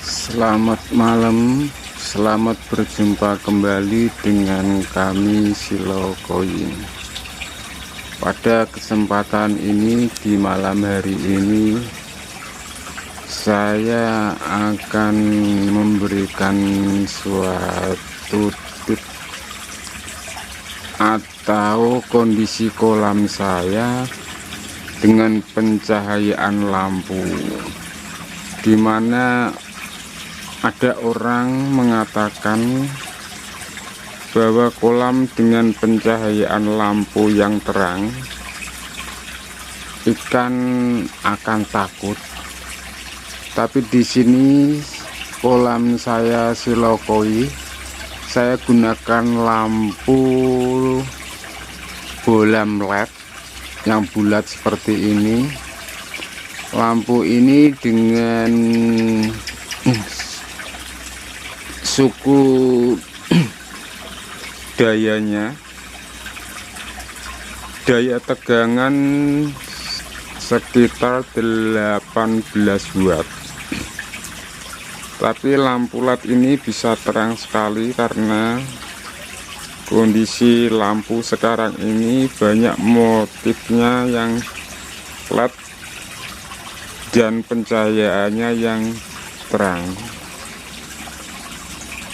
Selamat malam, selamat berjumpa kembali dengan kami Silo Koin. Pada kesempatan ini, di malam hari ini, saya akan memberikan suatu tips atau kondisi kolam saya dengan pencahayaan lampu, di mana ada orang mengatakan bahwa kolam dengan pencahayaan lampu yang terang ikan akan takut. Tapi di sini kolam saya Silo Koi, saya gunakan lampu bolam LED yang bulat seperti ini. Lampu ini dengan suku daya tegangan sekitar 18 watt. Tapi lampu LED ini bisa terang sekali karena kondisi lampu sekarang ini banyak motifnya yang LED dan pencahayaannya yang terang.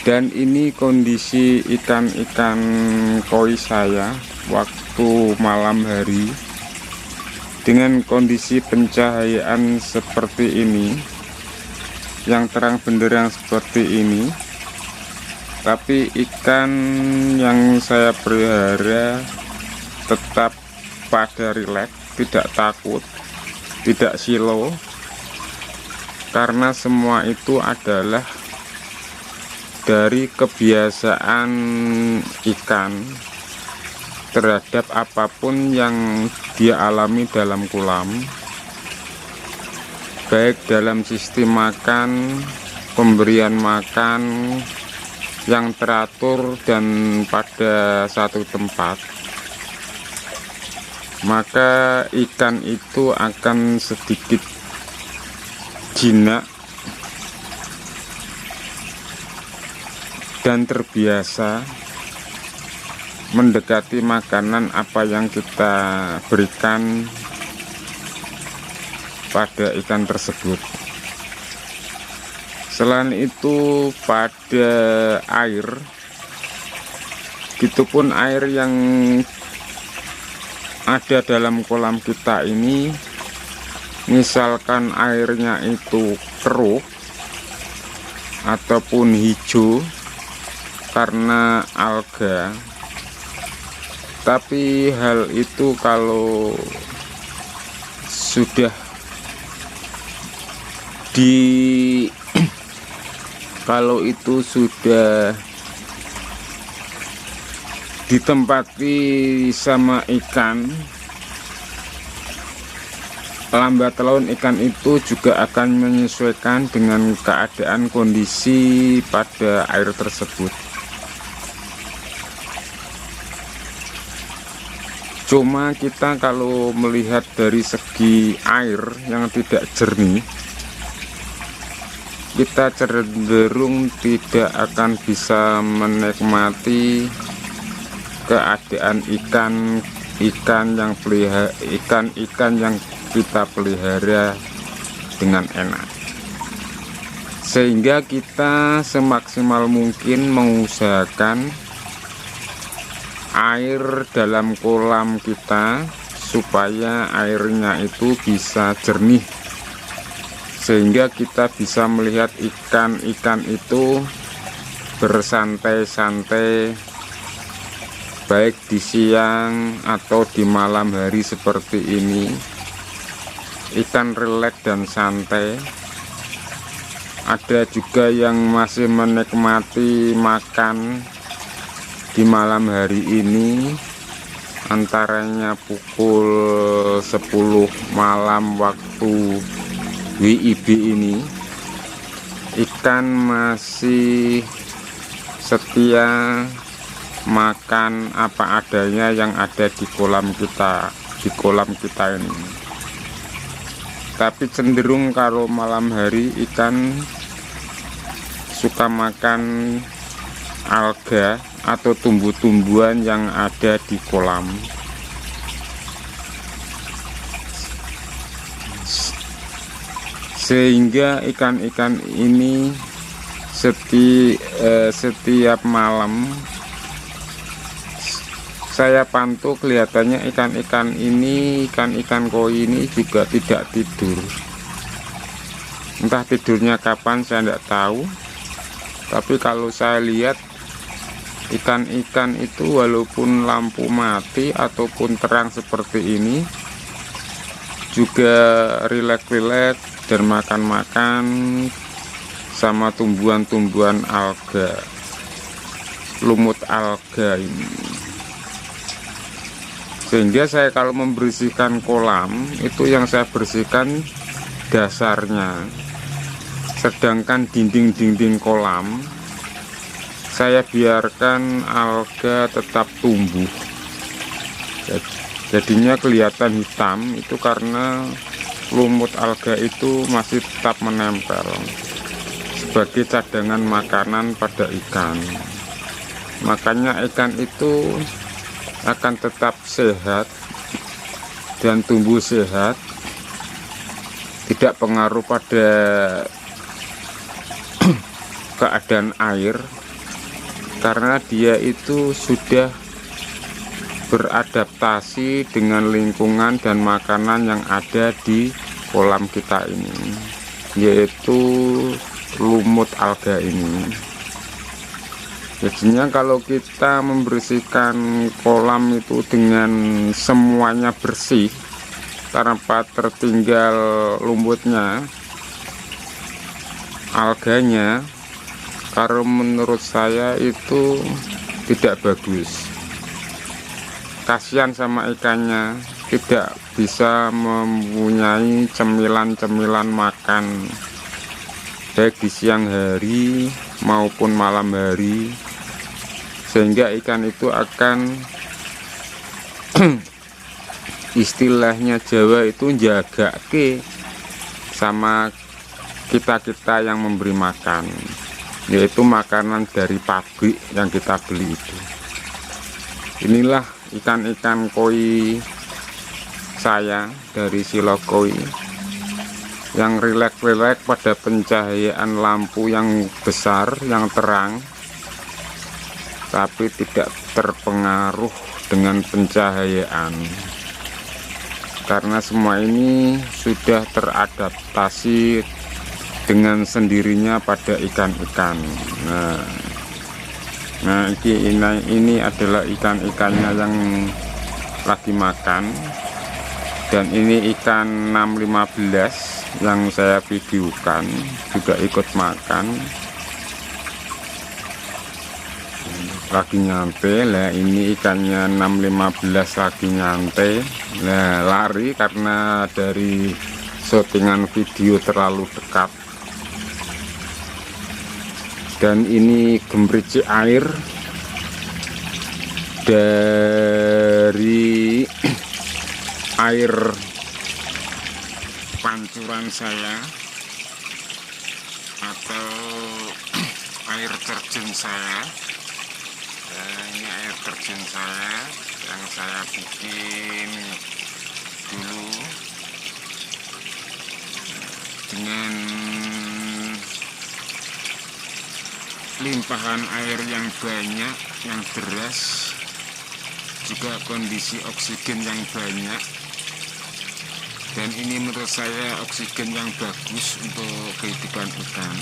Dan ini kondisi ikan-ikan koi saya waktu malam hari dengan kondisi pencahayaan seperti ini, yang terang benderang seperti ini. Tapi ikan yang saya pelihara tetap pada rileks, tidak takut, tidak silau, karena semua itu adalah dari kebiasaan ikan terhadap apapun yang dia alami dalam kolam, baik dalam sistem makan, pemberian makan yang teratur dan pada satu tempat, maka ikan itu akan sedikit jinak dan terbiasa mendekati makanan apa yang kita berikan pada ikan tersebut. Selain itu, pada air, gitupun air yang ada dalam kolam kita ini, misalkan airnya itu keruh ataupun hijau karena alga, tapi hal itu kalau sudah ditempati sama ikan, lambat laun ikan itu juga akan menyesuaikan dengan keadaan kondisi pada air tersebut. Cuma kita kalau melihat dari segi air yang tidak jernih, kita cenderung tidak akan bisa menikmati keadaan ikan yang kita pelihara dengan enak. Sehingga kita semaksimal mungkin mengusahakan air dalam kolam kita supaya airnya itu bisa jernih, sehingga kita bisa melihat ikan-ikan itu bersantai-santai, baik di siang atau di malam hari seperti ini. Ikan rileks dan santai. Ada juga yang masih menikmati makan di malam hari ini, antaranya pukul 10 malam waktu WIB ini. Ikan masih setia makan apa adanya yang ada di kolam kita ini. Tapi cenderung kalau malam hari ikan suka makan alga atau tumbuh-tumbuhan yang ada di kolam. Sehingga ikan-ikan ini setiap malam saya pantau, kelihatannya ikan-ikan koi ini juga tidak tidur. Entah tidurnya kapan saya tidak tahu, tapi kalau saya lihat ikan-ikan itu walaupun lampu mati ataupun terang seperti ini juga rileks-rileks dan makan-makan sama tumbuhan-tumbuhan alga, lumut alga ini. Sehingga saya kalau membersihkan kolam itu yang saya bersihkan dasarnya, sedangkan dinding-dinding kolam saya biarkan alga tetap tumbuh. Jadinya kelihatan hitam itu karena lumut alga itu masih tetap menempel sebagai cadangan makanan pada ikan. Makanya ikan itu akan tetap sehat dan tumbuh sehat, tidak pengaruh pada keadaan air, karena dia itu sudah beradaptasi dengan lingkungan dan makanan yang ada di kolam kita ini, yaitu lumut alga ini. Jadinya kalau kita membersihkan kolam itu dengan semuanya bersih tanpa tertinggal lumutnya, alganya, kalau menurut saya itu tidak bagus. Kasihan sama ikannya, tidak bisa mempunyai cemilan-cemilan makan baik di siang hari maupun malam hari, sehingga ikan itu akan istilahnya Jawa itu jaga ke sama kita yang memberi makan, yaitu makanan dari pabrik yang kita beli itu. Inilah ikan-ikan koi saya dari Silo Koi yang rileks-rileks pada pencahayaan lampu yang besar, yang terang, tapi tidak terpengaruh dengan pencahayaan, karena semua ini sudah teradaptasi dengan sendirinya pada ikan-ikan. Nah ini adalah ikan-ikannya yang lagi makan, dan ini ikan 615 yang saya videokan juga ikut makan, lagi nyantai lah. Ini ikannya 615 lagi nyantai lah, lari karena dari syutingan video terlalu dekat. Dan ini gemericik air dari air pancuran saya atau air terjun saya. Ini air terjun saya yang saya bikin dulu dengan limpahan air yang banyak, yang deras, juga kondisi oksigen yang banyak. Dan ini menurut saya oksigen yang bagus untuk kehidupan ikan,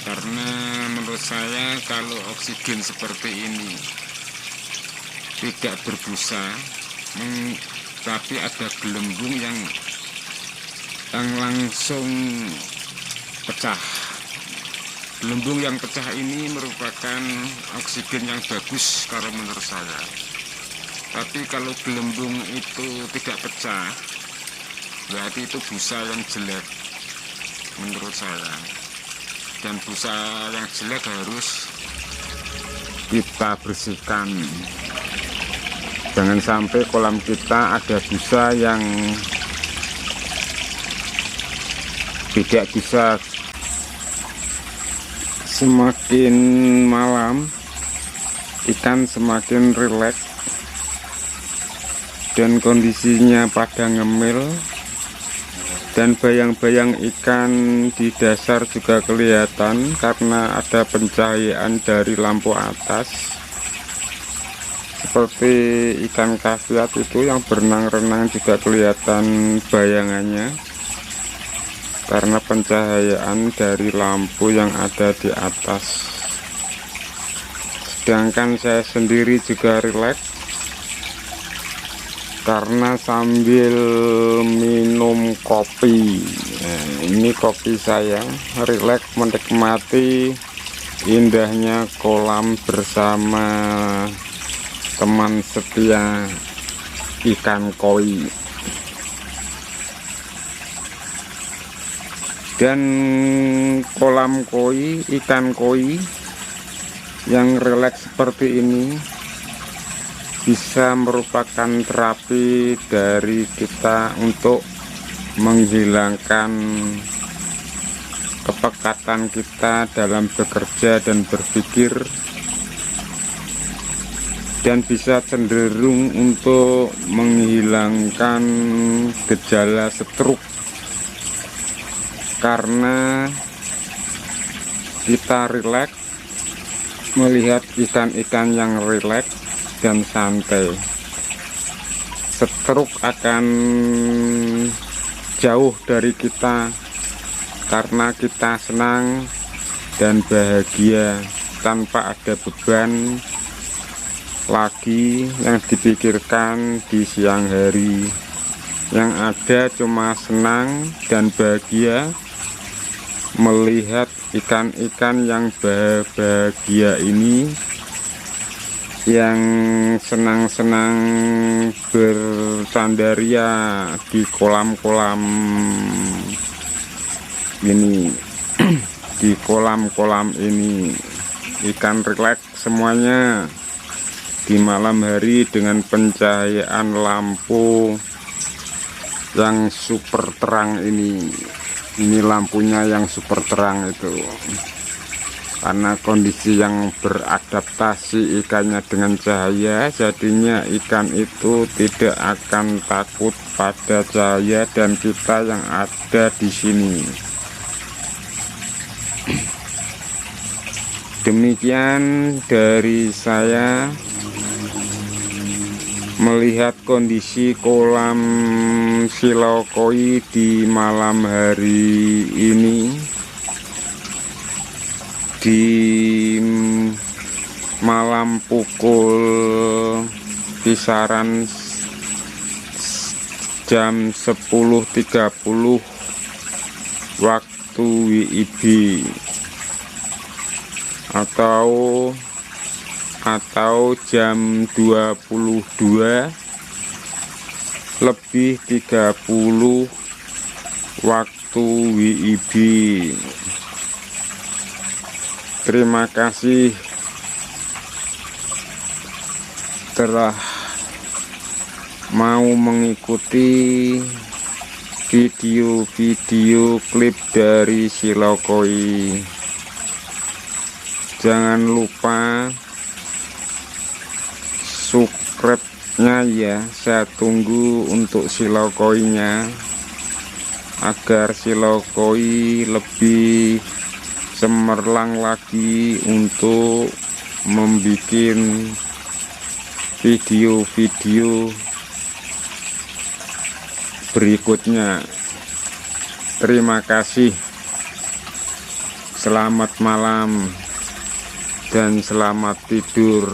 karena menurut saya kalau oksigen seperti ini tidak berbusa, tapi ada gelembung yang langsung pecah. Gelembung yang pecah ini merupakan oksigen yang bagus kalau menurut saya. Tapi kalau gelembung itu tidak pecah, berarti itu busa yang jelek menurut saya. Dan busa yang jelek harus kita bersihkan. Jangan sampai kolam kita ada busa yang tidak bisa Semakin malam ikan semakin rileks dan kondisinya pada ngemil, dan bayang-bayang ikan di dasar juga kelihatan karena ada pencahayaan dari lampu atas, seperti ikan kaviat itu yang berenang-renang juga kelihatan bayangannya karena pencahayaan dari lampu yang ada di atas. Sedangkan saya sendiri juga rileks karena sambil minum kopi. Nah, ini kopi saya, rileks menikmati indahnya kolam bersama teman setia ikan koi. Dan kolam koi, ikan koi yang rileks seperti ini bisa merupakan terapi dari kita untuk menghilangkan kepekatan kita dalam bekerja dan berpikir, dan bisa cenderung untuk menghilangkan gejala stroke karena kita rileks melihat ikan-ikan yang rileks dan santai. Stroke akan jauh dari kita karena kita senang dan bahagia tanpa ada beban lagi yang dipikirkan di siang hari. Yang ada cuma senang dan bahagia melihat ikan-ikan yang bahagia ini, yang senang-senang bersandaria di kolam-kolam ini. Di kolam-kolam ini ikan rileks semuanya di malam hari dengan pencahayaan lampu yang super terang ini. Ini lampunya yang super terang itu karena kondisi yang beradaptasi ikannya dengan cahaya, jadinya ikan itu tidak akan takut pada cahaya dan kita yang ada di sini. Demikian dari saya melihat kondisi kolam silau koi di malam hari ini, di malam pukul kisaran jam 10.30 waktu WIB atau jam 22:30 waktu WIB. Terima kasih telah mau mengikuti video-video klip dari silau koi. Jangan lupa subscribe-nya ya, saya tunggu untuk silau koinya agar silau koi lebih cemerlang lagi untuk membuat video-video berikutnya. Terima kasih, selamat malam dan selamat tidur.